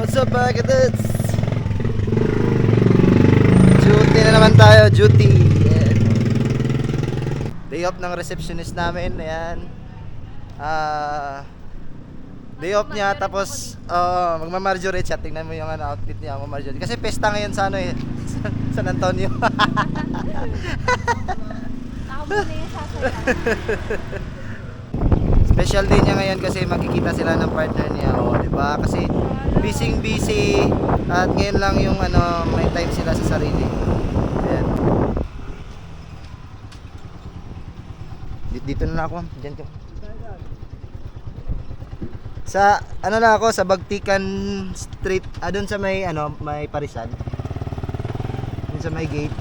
What's up mga kadets? Duty na naman tayo, duty. Yeah. Day off ng receptionist namin, ayan. Day off niya, tapos magmamarjorie chat. Tingnan mo yung outfit niya, magmamarjorie. Kasi pesta ngayon sa San Antonio. Nakabuli yung sasaya. Special day niya ngayon kasi makikita sila ng partner niya, di ba? Kasi busy at ngayon lang yung may time sila sa sarili. Ayan. Dito na ako, diyan ka. Sa na ako sa Bagtikan Street, doon sa may may parisan. Doon sa may gate.